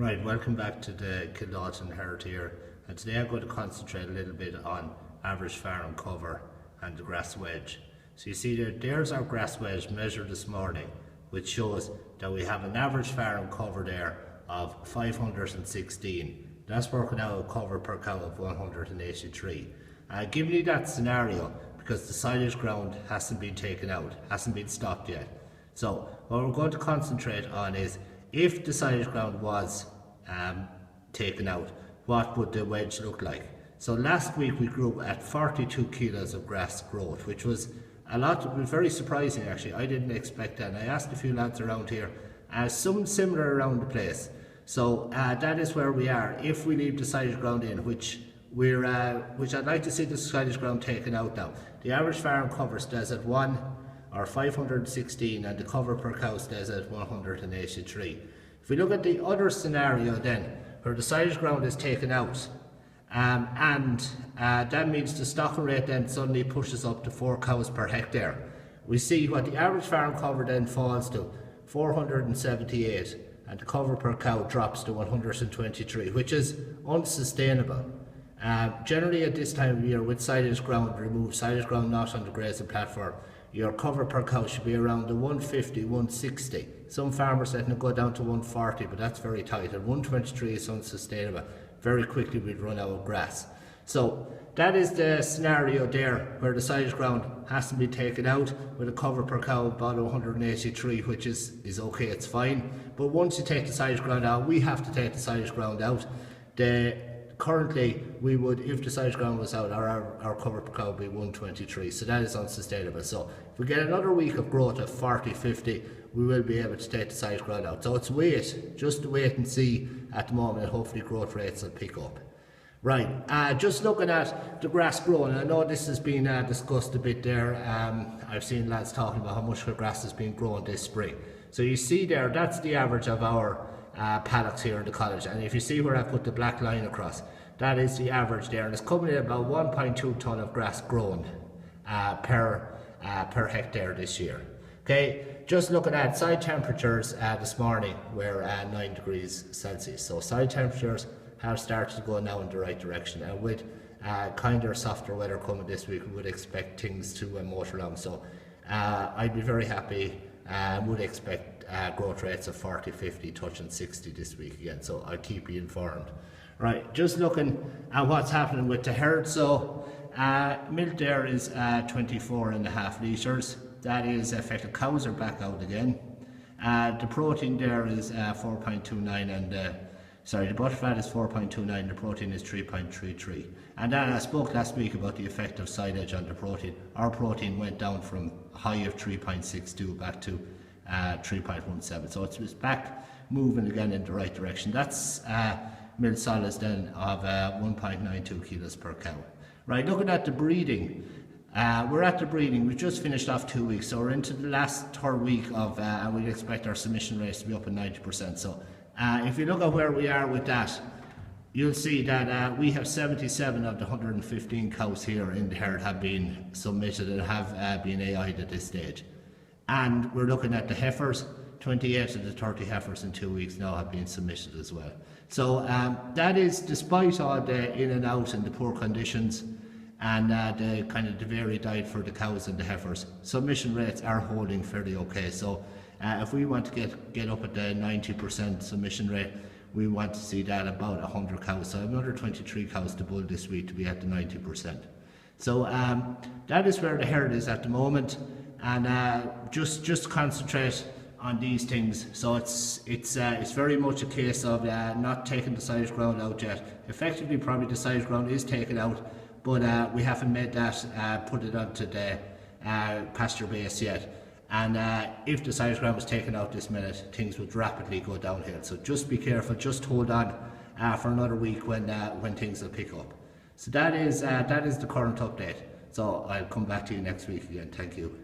Right, welcome back to the Kildalton herd here, and today I'm going to concentrate a little bit on average farm cover and the grass wedge. So you see there's our grass wedge measured this morning, which shows that we have an average farm cover there of 516. That's working out a cover per cow of 183. Giving you that scenario because the silage ground hasn't been taken out, hasn't been stopped yet. So what we're going to concentrate on is if the silage ground was taken out, what would the wedge look like? So last week we grew at 42 kilos of grass growth, which was a lot. It was very surprising actually. I didn't expect that. And I asked a few lads around here, some similar around the place. So that is where we are. If we leave the silage ground in, which I'd like to see the silage ground taken out now. The average farm cover stays at 516 and the cover per cow stays at 183. If we look at the other scenario then, where the silage ground is taken out, that means the stocking rate then suddenly pushes up to 4 cows per hectare. We see what the average farm cover then falls to 478 and the cover per cow drops to 123, which is unsustainable. Generally at this time of year with silage ground removed, silage ground not on the grazing platform, your cover per cow should be around the 150, 160. Some farmers letting it go down to 140, but that's very tight. At 123 is unsustainable. Very quickly we'd run out of grass. So that is the scenario there where the silage ground has to be taken out with a cover per cow about 183, which is okay, it's fine. But once you take the silage ground out, we have to take the silage ground out. Currently, we would, if the silage ground was out, our cover per cow would be 123, so that is unsustainable. So if we get another week of growth of 40, 50, we will be able to take the silage ground out. So it's just wait and see at the moment, and hopefully growth rates will pick up. Right, just looking at the grass growing, I know this has been discussed a bit there. I've seen lads talking about how much the grass has been growing this spring. So you see there, that's the average of our paddocks here in the college, and if you see where I put the black line across, that is the average there, and it's coming in about 1.2 tonne of grass grown per hectare this year. Okay, just looking at side temperatures this morning were 9 degrees Celsius, so side temperatures have started to go now in the right direction, and with kinder, softer weather coming this week, we would expect things to motor along. So I'd be very happy. Would expect growth rates of 40, 50, touching 60 this week again, so I'll keep you informed. Right, just looking at what's happening with the herd. So milk there is 24.5 litres. That is effective. Cows are back out again. The protein there is 4.29 and the butterfat is 4.29, the protein is 3.33. And then I spoke last week about the effect of silage on the protein. Our protein went down from a high of 3.62 back to 3.17. So it's back moving again in the right direction. That's milk solids then of 1.92 kilos per cow. Right, looking at the breeding. We're at the breeding. We've just finished off 2 weeks, so we're into the last third week of, and we expect our submission rates to be up at 90%. So if you look at where we are with that, you'll see that we have 77 of the 115 cows here in the herd have been submitted and have been AI'd at this stage. And we're looking at the heifers, 28 of the 30 heifers in 2 weeks now have been submitted as well. So that is despite all the in and out and the poor conditions and the kind of the varied diet for the cows and the heifers, submission rates are holding fairly okay. So if we want to get up at the 90% submission rate, we want to see that about 100 cows. So another 23 cows to bull this week to be at the 90%. So that is where the herd is at the moment, and just concentrate on these things. So it's very much a case of not taking the silage ground out yet. Effectively, probably the silage ground is taken out, but we haven't made that put it onto the pasture base yet. And if the silage ground was taken out this minute, things would rapidly go downhill. So just be careful, just hold on for another week when things will pick up. So that is the current update. So I'll come back to you next week again. Thank you.